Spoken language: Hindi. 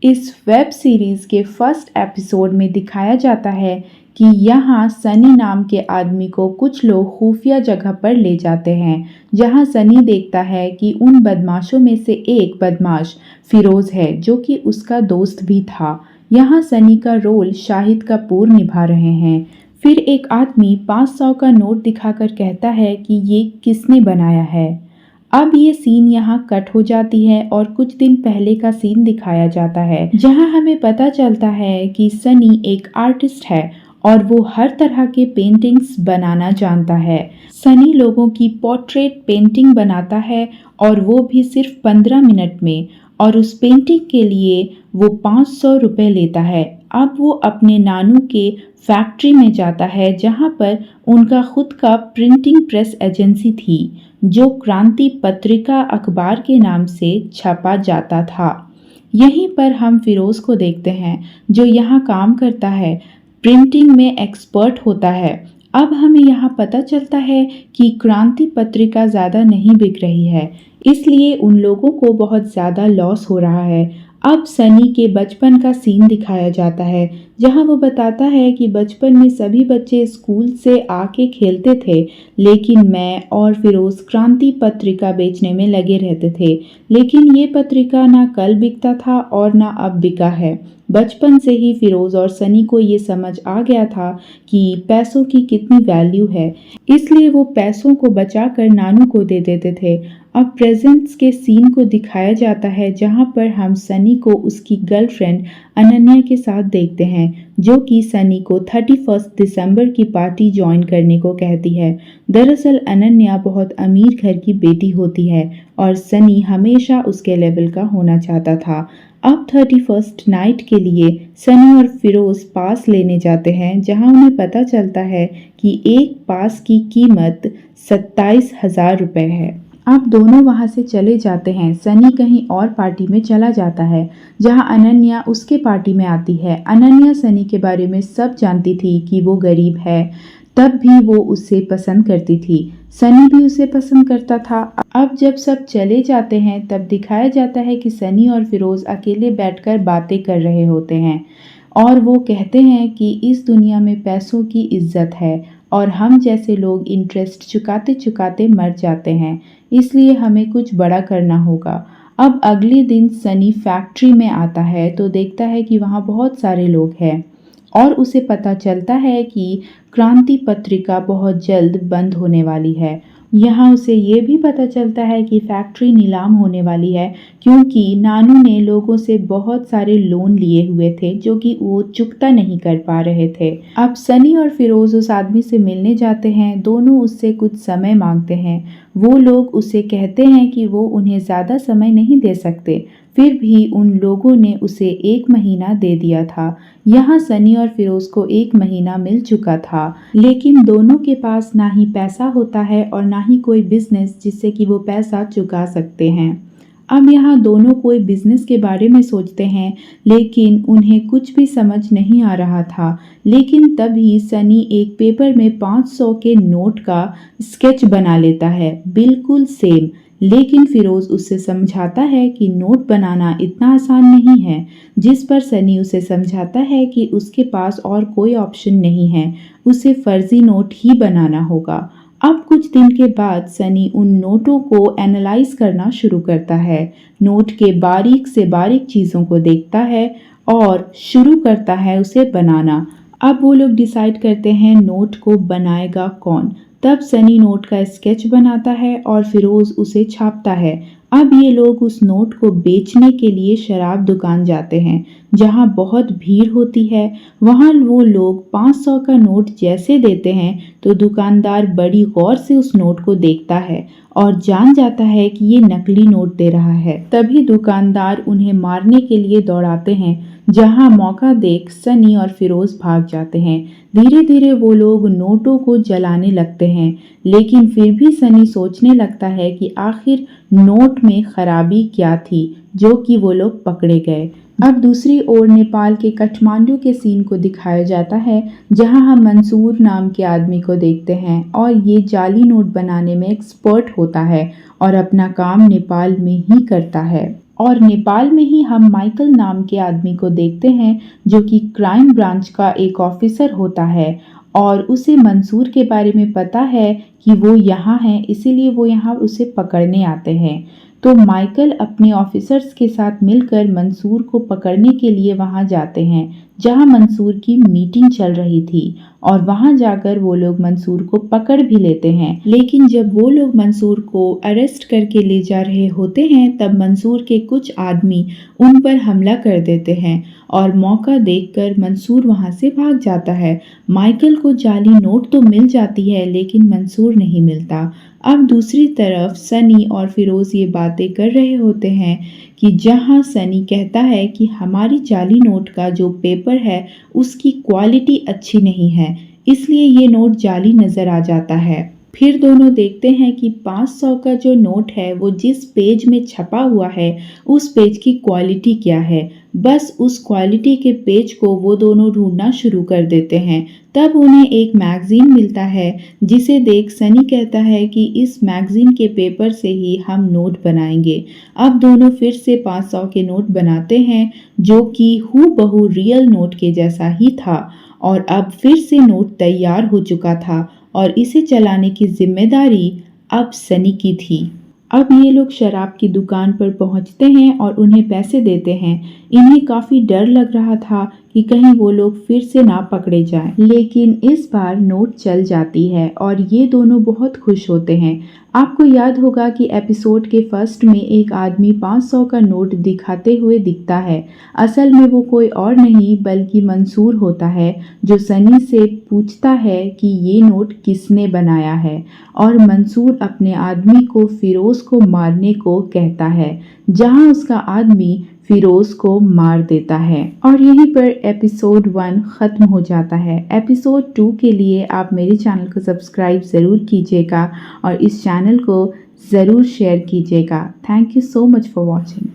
इस वेब सीरीज के फर्स्ट एपिसोड में दिखाया जाता है कि यहाँ सनी नाम के आदमी को कुछ लोग खुफिया जगह पर ले जाते हैं, जहाँ सनी देखता है कि उन बदमाशों में से एक बदमाश फिरोज है जो कि उसका दोस्त भी था। यहाँ सनी का रोल शाहिद कपूर निभा रहे हैं। फिर एक आदमी 500 का नोट दिखाकर कहता है कि ये किसने बनाया है। अब ये सीन यहाँ कट हो जाती है और कुछ दिन पहले का सीन दिखाया जाता है, जहाँ हमें पता चलता है कि सनी एक आर्टिस्ट है और वो हर तरह के पेंटिंग्स बनाना जानता है। सनी लोगों की पोर्ट्रेट पेंटिंग बनाता है और वो भी सिर्फ 15 मिनट में, और उस पेंटिंग के लिए वो 500 रुपये लेता है। अब वो अपने नानू के फैक्ट्री में जाता है जहाँ पर उनका खुद का प्रिंटिंग प्रेस एजेंसी थी, जो क्रांति पत्रिका अखबार के नाम से छपा जाता था। यहीं पर हम फिरोज को देखते हैं जो यहाँ काम करता है, प्रिंटिंग में एक्सपर्ट होता है। अब हमें यहाँ पता चलता है कि क्रांति पत्रिका ज़्यादा नहीं बिक रही है, इसलिए उन लोगों को बहुत ज़्यादा लॉस हो रहा है। अब सनी के बचपन का सीन दिखाया जाता है, जहाँ वो बताता है कि बचपन में सभी बच्चे स्कूल से आके खेलते थे, लेकिन मैं और फिरोज क्रांति पत्रिका बेचने में लगे रहते थे। लेकिन ये पत्रिका ना कल बिकता था और ना अब बिका है। बचपन से ही फिरोज और सनी को ये समझ आ गया था कि पैसों की कितनी वैल्यू है, इसलिए वो पैसों को बचाकर नानू को दे देते थे। अब प्रेजेंट्स के सीन को दिखाया जाता है, जहाँ पर हम सनी को उसकी गर्लफ्रेंड अनन्या के साथ देखते हैं, जो कि सनी को 31 दिसंबर की पार्टी ज्वाइन करने को कहती है। दरअसल अनन्या बहुत अमीर घर की बेटी होती है और सनी हमेशा उसके लेवल का होना चाहता था। अब 31st नाइट के लिए सनी और फिरोज पास लेने जाते हैं, जहां उन्हें पता चलता है कि एक पास की कीमत 27,000 रुपये है। अब दोनों वहां से चले जाते हैं। सनी कहीं और पार्टी में चला जाता है, जहां अनन्या उसके पार्टी में आती है। अनन्या सनी के बारे में सब जानती थी कि वो गरीब है, तब भी वो उसे पसंद करती थी। सनी भी उसे पसंद करता था। अब जब सब चले जाते हैं तब दिखाया जाता है कि सनी और फिरोज अकेले बैठकर बातें कर रहे होते हैं और वो कहते हैं कि इस दुनिया में पैसों की इज्जत है और हम जैसे लोग इंटरेस्ट चुकाते चुकाते मर जाते हैं, इसलिए हमें कुछ बड़ा करना होगा। अब अगले दिन सनी फैक्ट्री में आता है तो देखता है कि वहाँ बहुत सारे लोग हैं और उसे पता चलता है कि क्रांति पत्रिका बहुत जल्द बंद होने वाली है। यहाँ उसे ये भी पता चलता है कि फैक्ट्री नीलाम होने वाली है, क्योंकि नानू ने लोगों से बहुत सारे लोन लिए हुए थे जो कि वो चुकता नहीं कर पा रहे थे। अब सनी और फिरोज उस आदमी से मिलने जाते हैं। दोनों उससे कुछ समय मांगते हैं। वो लोग उसे कहते हैं कि वो उन्हें ज़्यादा समय नहीं दे सकते, फिर भी उन लोगों ने उसे 1 महीना दे दिया था। यहाँ सनी और फिरोज को 1 महीना मिल चुका था, लेकिन दोनों के पास ना ही पैसा होता है और ना ही कोई बिजनेस जिससे कि वो पैसा चुका सकते हैं। अब यहाँ दोनों कोई बिजनेस के बारे में सोचते हैं, लेकिन उन्हें कुछ भी समझ नहीं आ रहा था। लेकिन तभी सनी एक पेपर में 500 के नोट का स्केच बना लेता है, बिल्कुल सेम। लेकिन फिरोज उससे समझाता है कि नोट बनाना इतना आसान नहीं है, जिस पर सनी उसे समझाता है कि उसके पास और कोई ऑप्शन नहीं है, उसे फर्जी नोट ही बनाना होगा। अब कुछ दिन के बाद सनी उन नोटों को एनालाइज करना शुरू करता है, नोट के बारीक से बारीक चीज़ों को देखता है और शुरू करता है उसे बनाना। अब वो लोग डिसाइड करते हैं नोट को बनाएगा कौन। तब सनी नोट का स्केच बनाता है और फिरोज उसे छापता है। अब ये लोग उस नोट को बेचने के लिए शराब दुकान जाते हैं, जहाँ बहुत भीड़ होती है। वहाँ वो लोग 500 का नोट जैसे देते हैं तो दुकानदार बड़ी गौर से उस नोट को देखता है और जान जाता है कि ये नकली नोट दे रहा है। तभी दुकानदार उन्हें मारने के लिए दौड़ाते हैं, जहां मौका देख सनी और फिरोज भाग जाते हैं। धीरे धीरे वो लोग नोटों को जलाने लगते हैं, लेकिन फिर भी सनी सोचने लगता है कि आखिर नोट में खराबी क्या थी, जो कि वो लोग पकड़े गए। अब दूसरी ओर नेपाल के काठमांडू के सीन को दिखाया जाता है, जहां हम मंसूर नाम के आदमी को देखते हैं और ये जाली नोट बनाने में एक्सपर्ट होता है और अपना काम नेपाल में ही करता है। और नेपाल में ही हम माइकल नाम के आदमी को देखते हैं जो कि क्राइम ब्रांच का एक ऑफिसर होता है और उसे मंसूर के बारे में पता है कि वो यहाँ है, इसीलिए वो यहाँ उसे पकड़ने आते हैं। तो माइकल अपने ऑफिसर्स के साथ मिलकर मंसूर को पकड़ने के लिए वहाँ जाते हैं जहाँ मंसूर की मीटिंग चल रही थी और वहाँ जाकर वो लोग मंसूर को पकड़ भी लेते हैं। लेकिन जब वो लोग मंसूर को अरेस्ट करके ले जा रहे होते हैं तब मंसूर के कुछ आदमी उन पर हमला कर देते हैं और मौका देखकर मंसूर वहाँ से भाग जाता है। माइकल को जाली नोट तो मिल जाती है लेकिन मंसूर नहीं मिलता। अब दूसरी तरफ सनी और फिरोज ये बातें कर रहे होते हैं कि जहां सनी कहता है कि हमारी जाली नोट का जो पेपर है उसकी क्वालिटी अच्छी नहीं है, इसलिए ये नोट जाली नज़र आ जाता है। फिर दोनों देखते हैं कि 500 का जो नोट है वो जिस पेज में छपा हुआ है उस पेज की क्वालिटी क्या है। बस उस क्वालिटी के पेज को वो दोनों ढूंढना शुरू कर देते हैं। तब उन्हें एक मैगजीन मिलता है जिसे देख सनी कहता है कि इस मैगजीन के पेपर से ही हम नोट बनाएंगे। अब दोनों फिर से 500 के नोट बनाते हैं जो कि हूबहू रियल नोट के जैसा ही था और अब फिर से नोट तैयार हो चुका था और इसे चलाने की जिम्मेदारी अब सनी की थी। अब ये लोग शराब की दुकान पर पहुंचते हैं और उन्हें पैसे देते हैं। इन्हें काफ़ी डर लग रहा था कि कहीं वो लोग फिर से ना पकड़े जाएं, लेकिन इस बार नोट चल जाती है और ये दोनों बहुत खुश होते हैं। आपको याद होगा कि एपिसोड के फर्स्ट में एक आदमी 500 का नोट दिखाते हुए दिखता है। असल में वो कोई और नहीं बल्कि मंसूर होता है जो सनी से पूछता है कि ये नोट किसने बनाया है और मंसूर अपने आदमी को फिरोज को मारने को कहता है, जहां उसका आदमी फिरोज को मार देता है। और यहीं पर एपिसोड 1 ख़त्म हो जाता है। एपिसोड 2 के लिए आप मेरे चैनल को सब्सक्राइब ज़रूर कीजिएगा और इस चैनल को ज़रूर शेयर कीजिएगा। Thank you so much for watching.